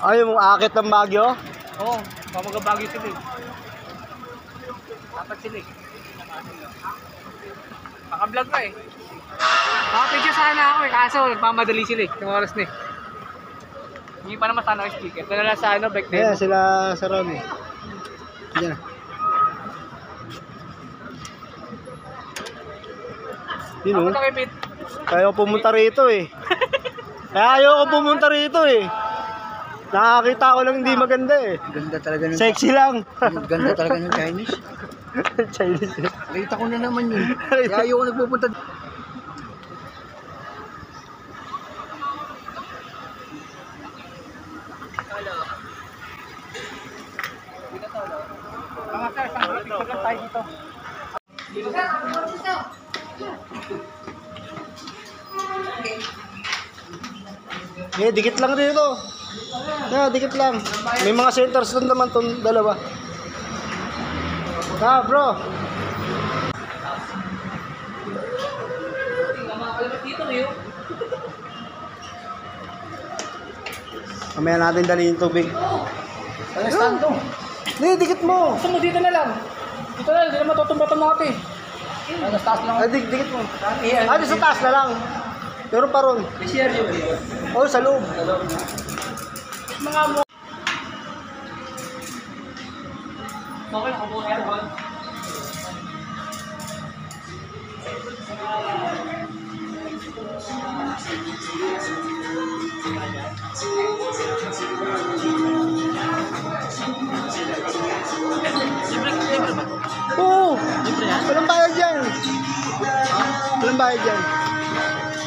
Ay, yung akit ng Baguio? Oo, pamagabagyo sila eh. Dapat sila eh. Naka-vlog ka eh. Naka-picture sana ako eh, kaso nagmamadali sila eh. Yung oras na eh. Hindi pa naman sana ako speaker. Ito na lang sa ano, back demo. Yeah, sila sa Ron eh. Diyan na. Yun Ako o. na kay Pete. Kaya ko pumunta rito eh. Kaya ayaw ko pumunta rito eh. Nakakita ko lang hindi maganda eh. Ganda talaga ng Sexy lang. ganda talaga ng Chinese. Chinese. Nakita ko na naman yun. Kaya ayoko nagpupunta. Mga sir, pang picture lang tayo dito. Eh, dikit lang dito. Yeah, dikit lang. May mga centers doon naman itong dalawa. Ah, bro. Mamaya natin dali yung tubig. Ano stand to? Hindi, dikit mo. Gusto mo dito na lang. Dito na lang, hindi na matutumba itong mga ito eh. Ano, taas lang. Ay, dikit mo. Ah, di sa taas na lang. Pero pa ron. I-share yun. Oh, sa loob. Mga mo. Okay, nakabuo na yan, Ron. Oo. Walang bayad dyan. Walang bayad dyan.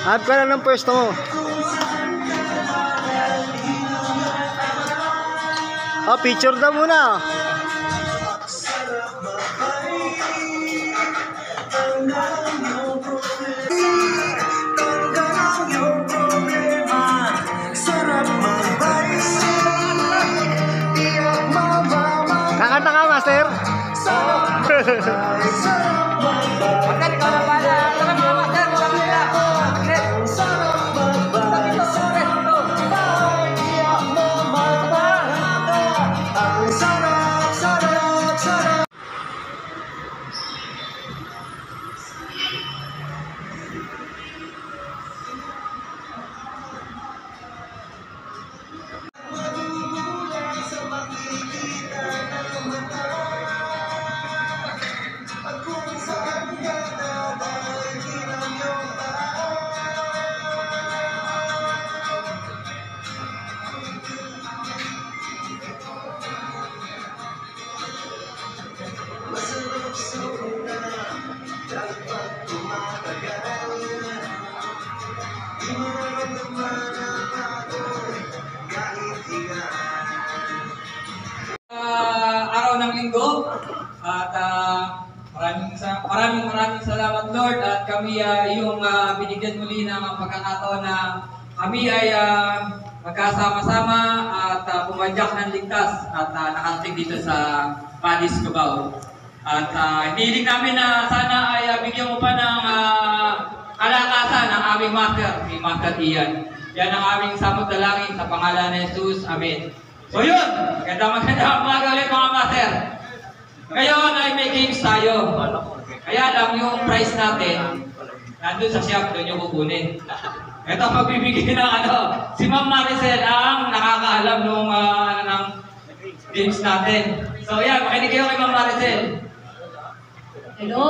Hanap ka lang ng pwesto mo. Ah, picture daw muna. Kakanta ka, master? Master, ikaw na pala. Tara mga master, walang nila. Araw ng linggo at maraming salamat Lord at kami iyong binigyan muli ng pagkakataon na kami ay magkasama-sama at pumadyak ng ligtas at nakarating dito sa Palis, Cubao. At hinihiling namin na sana ay bigyan mo pa ng kalakasan ang aming master, si Master Ian. Yan ang aming samot dalangin sa pangalan ni Jesus. Amen. So yun, magandang umaga ulit mga master. Ngayon ay may games tayo. Kaya lang yung prize natin, nandun sa shop, doon yung kukunin. Ito pagbibigyan ng si Ma'am Maricel ang nakakaalam nung ng games natin. So yan, makinig kayo kay Ma'am Maricel. Hello!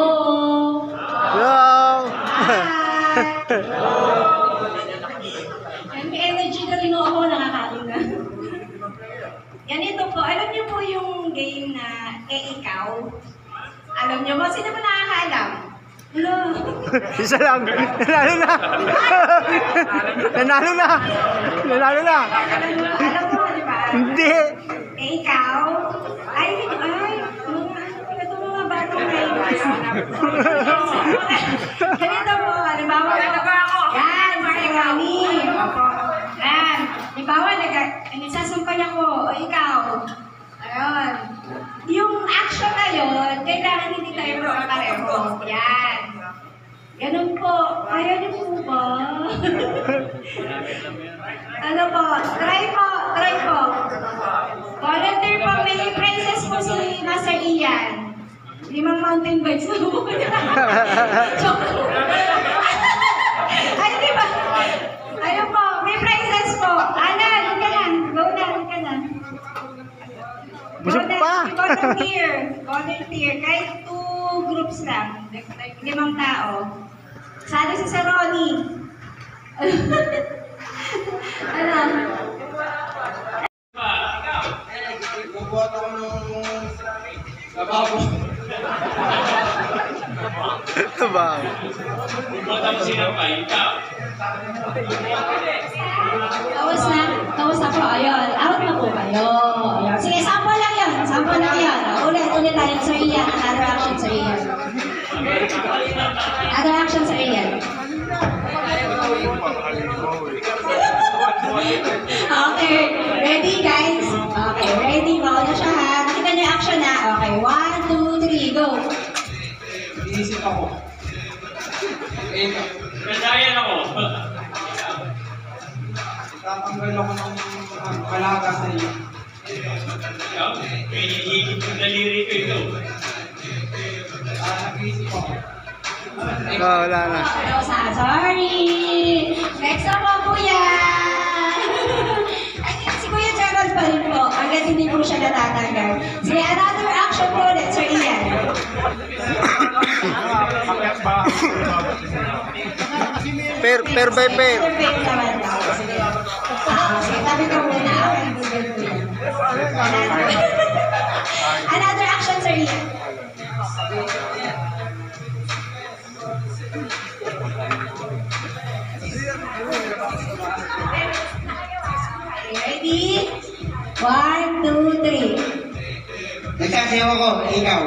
Hello! Hello! May energy na rin ako, nakakain na. Ganito po, alam niyo po yung game na ikaw? Alam niyo ba? Sino ba nakakaalam? Hello! Isa lang. Nanalo na. Nanalo na. Nanalo na. Alam mo, di ba? Hindi. Ikaw? Ay, mga batong ngayon. Ganito po, halimbawa, yan, Maricani. Yan, halimbawa, nagsasampay ako, o ikaw. Ayun. Yung action na yun, kailangan hindi tayo pareho. Yan. Ganun po. Kaya niyo po ba? Ano po? Try po. 5 mountain bikes na po. Ay, di ba? Ayun po, may prizes po. Ana, doon ka na. Go na, doon ka na. Busog pa. Volunteer. Volunteer. Kahit 2 groups lang. Like 5 tao. Sana si Sir Ronnie. Ano? Ba? Tapos na po. Ayun. Out na po kayo. Ayun. Sige, sample lang yun. Sample lang yun. Ulit tayo. Sir Ian. Another action, Sir Ian. Other action, Sir Ian. Okay. Ready, guys? Okay. Ready. Bawal na siya, ha? Nakita niyo yung action, ha? Okay. 1, 2, 3, go. Iisip ako. Nadayan ako. Tatanggal ako ng kalaga sa iyo. Ikaw, pinihigit ng daliri ko ito. Nag-iisip ako. Wala na. Sorry. Next na po, Kuya. Ay, si Kuya Gerald pa rin po. Agad hindi po siya natatanggal. Sige, another action po ulit, Sir Ian. Pair by pair. Perfect naman daw. Sige. Sige, tabi ka muna. Okay, Google po yan. Another action, Sir Ian. Ready? 1, 2, 3. Nagsasayaw ako, ikaw.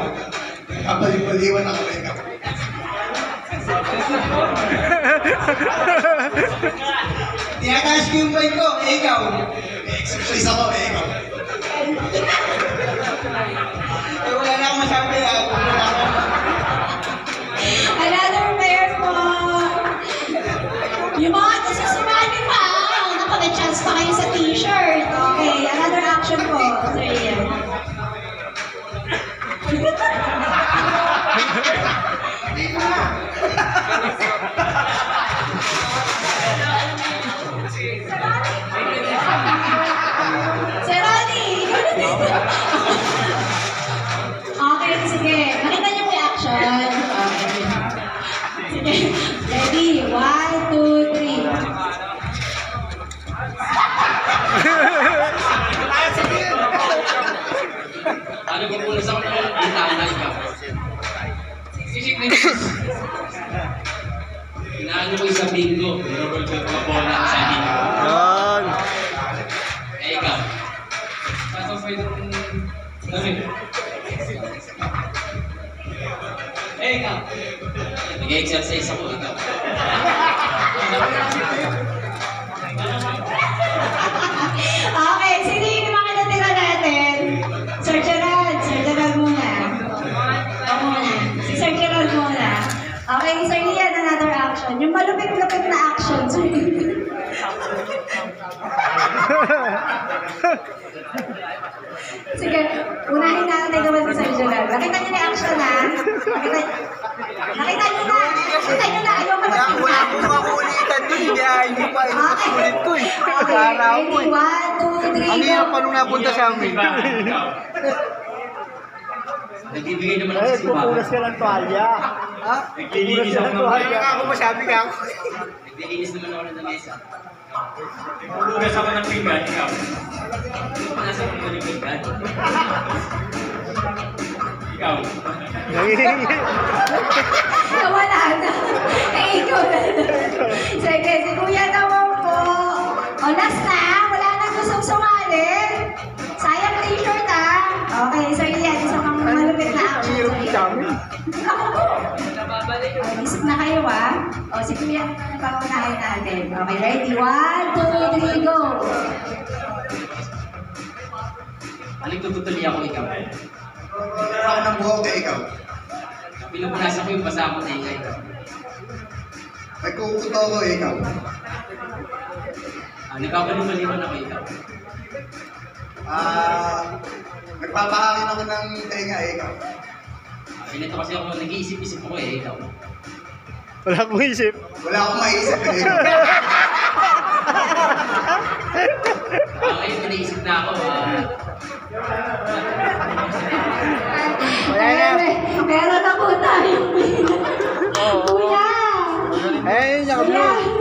Kapalipaliwan ako ikaw. Tinataas ko yung bike ko, ikaw. Exercise ako, ikaw. Wala na akong masabi. Another pair po. Yung mga nasusumali pa. Nakaka-chance pa kayo sa t-shirt. Okay, another action po. Sir Ian. Sir Ronnie, ikaw na dito. Okay, sige. Nakita niyo po yung action. Okay. Sige. Ready? 1, 2, 3. Ano kung pulas ako ng bintana na ikaw? Isip na yun. Inaano ko isang bingo. Pinurol ko yung mga bola sa bingo. Yan. Eh, ikaw. Pasok pa yung damit. Eh, ikaw. Nag-exercise ako, ikaw. Okay, sino yung mga natira natin? Sir Gerald muna. Ako muna. Si Sir Gerald muna. Okay, Sir Ian, another action. Yung malupit-lupit na action, Sir Ian. Sige, unahin natin na gawin si Sir Gerald. Nakita niyo na yung action, ha? Nakita niyo na. Ayoko na. Wala akong makulitan dun. Hindi pa. Inulit ko eh. Okay, Para ako ready? eh. 1, 2, 3, Ano yan go. pa nung napunta sa amin? Nagbibigay naman ako Ay, sa iba. pupunas ka ng tuwalya. Ha? Naglilinis ako ng Wala nga ako masabi ka ako. Naglilinis naman ako ng mesa. Lugas ako ng pinggan, ikaw. Ano pa nasa mga nalipigan? Ikaw. Nawala na. Ikaw na. Sige, si Kuya naman po. O, last na. Wala na gustong sumali. Sayang t-shirt, ha? Okay, Sir Ian, isa pang malupit na action. Hirap Sir sa Ian. amin. Ako po. O, isip na kayo, ha? O, si Kuya na paunahin natin. Okay, ready? 1, 2, 3, go. Balik tutuloy ako, ikaw. Ako ng buhok ikaw. Pinupunasan ko yung basa ko na ikaw. Nagkukuto ako, ikaw. Nagkabaliw-baliwan ako, ikaw. Nagpapahangin ako ng tenga, ikaw. Ganito kasi ako, nag-iisip-isip ako eh, ikaw. Wala akong isip. Wala akong maisip eh. Ngayon, naisip na ako. Wala na. Meron na po tayong Oo. Kuya! Ayun, naka-blue.